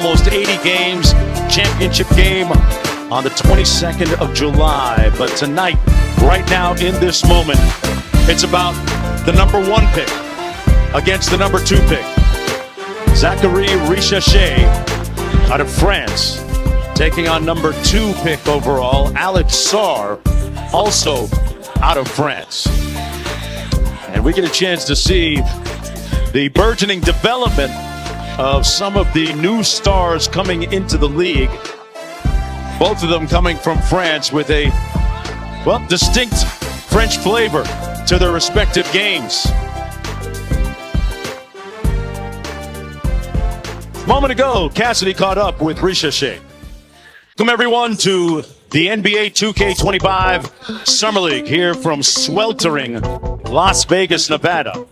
almost 80 games, championship game on the 22nd of July. But tonight, right now in this moment, it's about the number 1 pick against the number 2 pick. Zachary Richaché out of France, taking on number 2 pick overall, Alex Sarr, also out of France. And we get a chance to see the burgeoning development of some of the new stars coming into the league. Both of them coming from France with a, well, distinct French flavor to their respective games. A moment ago, Cassidy caught up with Richaché. Welcome everyone to the NBA 2K25 Summer League here from sweltering Las Vegas, Nevada.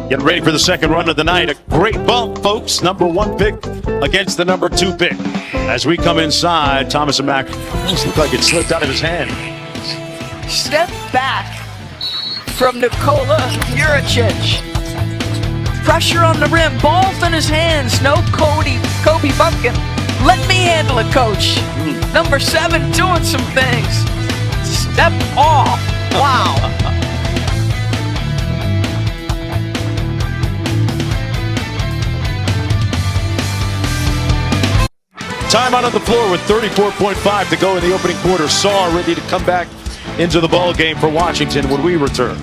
Getting ready for the second run of the night. A great bump, folks. Number 1 pick against the number 2 pick. As we come inside, Thomas and Mac looked like it slipped out of his hand. Step back from Nikola Juricic. Pressure on the rim, balls in his hands. No Kobe Bumpkin. Let me handle it, coach. Number 7 doing some things. Step off. Wow. Time out on the floor with 34.5 to go in the opening quarter. Sarr ready to come back into the ball game for Washington when we return.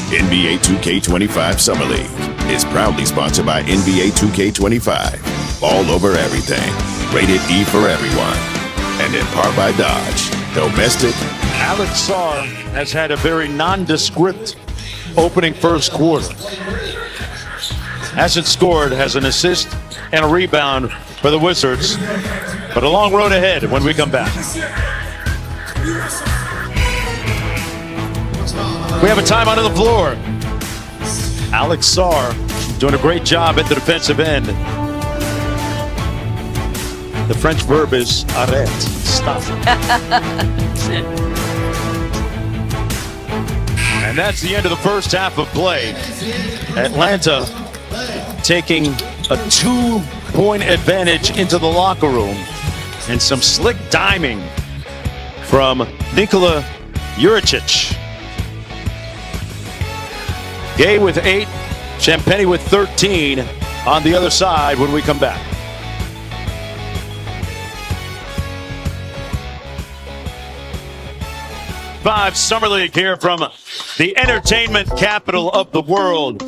NBA 2K25 Summer League is proudly sponsored by NBA 2K25. All over everything. Rated E for everyone. And in part by Dodge. Domestic. Alex Sarr has had a very nondescript opening first quarter. Hasn't scored, has an assist and a rebound for the Wizards. But a long road ahead when we come back. We have a timeout on the floor. Alex Sarr doing a great job at the defensive end. The French verb is arrête, stop. And that's the end of the first half of play. Atlanta taking a 2-point advantage into the locker room, and some slick diming from Nikola Juricic. Gay with 8, Champagny with 13 on the other side when we come back. Summer League here from the entertainment capital of the world,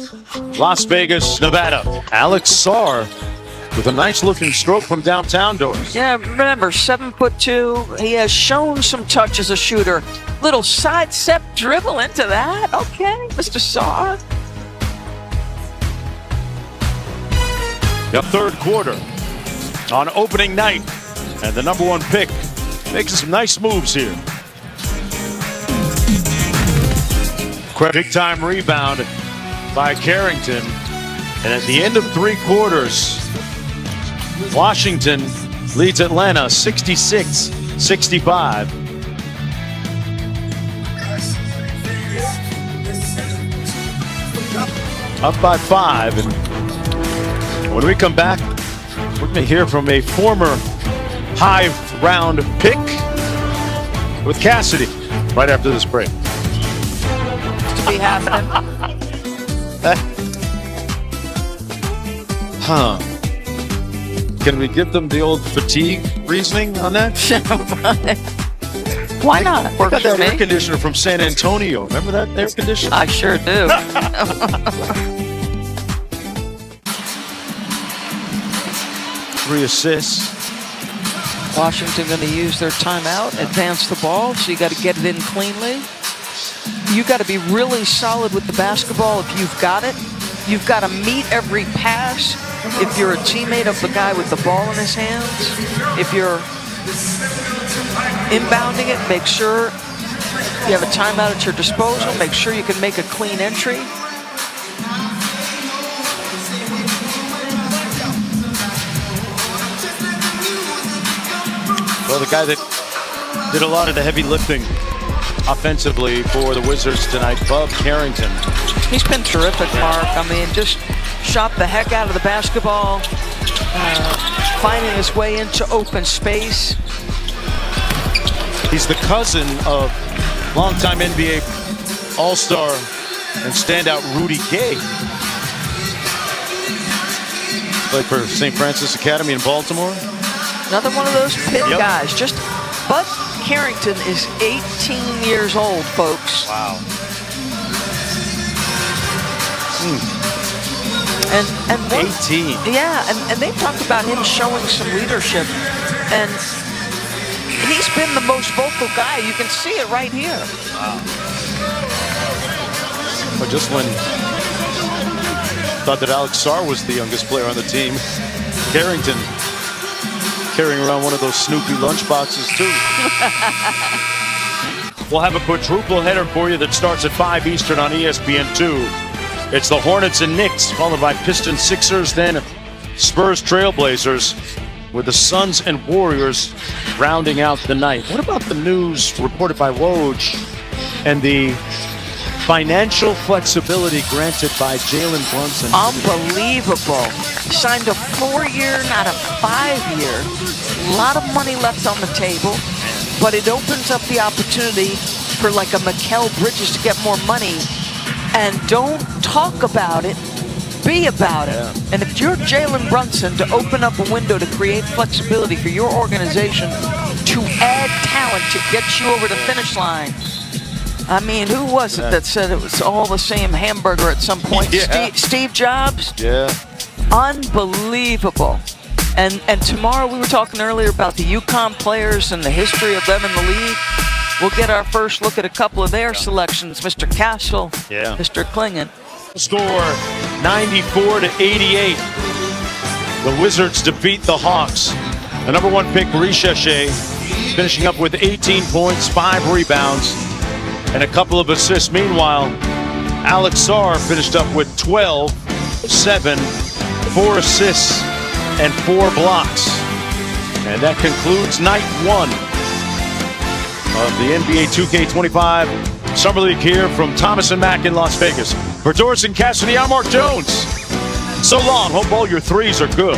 Las Vegas, Nevada. Alex Sarr with a nice looking stroke from downtown doors. Yeah, remember, 7'2". He has shown some touch as a shooter. Little side step dribble into that. Okay, Mr. Sarr. The third quarter on opening night, and the number 1 pick making some nice moves here. Big time rebound by Carrington. And at the end of 3 quarters, Washington leads Atlanta 66-65. Up by 5. And when we come back, we're going to hear from a former high round pick with Cassidy right after this break. Be happening. Can we give them the old fatigue reasoning on that? Why not? I got that air conditioner from San Antonio. Remember that air conditioner? I sure do. 3 assists. Washington going to use their timeout, advance the ball, so you got to get it in cleanly. You got to be really solid with the basketball if you've got it. You've got to meet every pass. If you're a teammate of the guy with the ball in his hands, if you're inbounding it, make sure you have a timeout at your disposal. Make sure you can make a clean entry. Well, the guy that did a lot of the heavy lifting offensively for the Wizards tonight, Bub Carrington. He's been terrific, Mark. I mean, just shot the heck out of the basketball, finding his way into open space. He's the cousin of longtime NBA All-Star and standout Rudy Gay. Played for St. Francis Academy in Baltimore. Another one of those pit Yep. guys. Just Bud Carrington is 18 years old, folks. Wow. And what, 18. yeah, and they talked about him showing some leadership, and he's been the most vocal guy. You can see it right here. But just when thought that Alex Sarr was the youngest player on the team, Carrington carrying around one of those Snoopy lunchboxes too. We'll have a quadruple header for you that starts at 5 Eastern on ESPN2. It's the Hornets and Knicks, followed by Pistons, Sixers, then Spurs, Trailblazers, with the Suns and Warriors rounding out the night. What about the news reported by Woj and the financial flexibility granted by Jalen Brunson? Unbelievable. Signed a 4-year, not a 5-year. A lot of money left on the table, but it opens up the opportunity for like a Mikal Bridges to get more money. And don't talk about it, be about it. Yeah. And if you're Jalen Brunson, to open up a window to create flexibility for your organization to add talent to get you over the finish line. I mean, who was it that said it was all the same hamburger at some point? Yeah. Steve Jobs? Yeah. Unbelievable. And tomorrow, we were talking earlier about the UConn players and the history of them in the league. We'll get our first look at a couple of their selections. Mr. Castle, Mr. Klingon. Score 94-88. The Wizards defeat the Hawks. The number 1 pick, Richeshe, finishing up with 18 points, 5 rebounds, and a couple of assists. Meanwhile, Alex Sarr finished up with 12, 7, 4 assists, and 4 blocks. And that concludes night 1 of the NBA 2K25 Summer League here from Thomas and Mack in Las Vegas. For Doris and Cassidy, I'm Mark Jones. So long. Hope all your threes are good.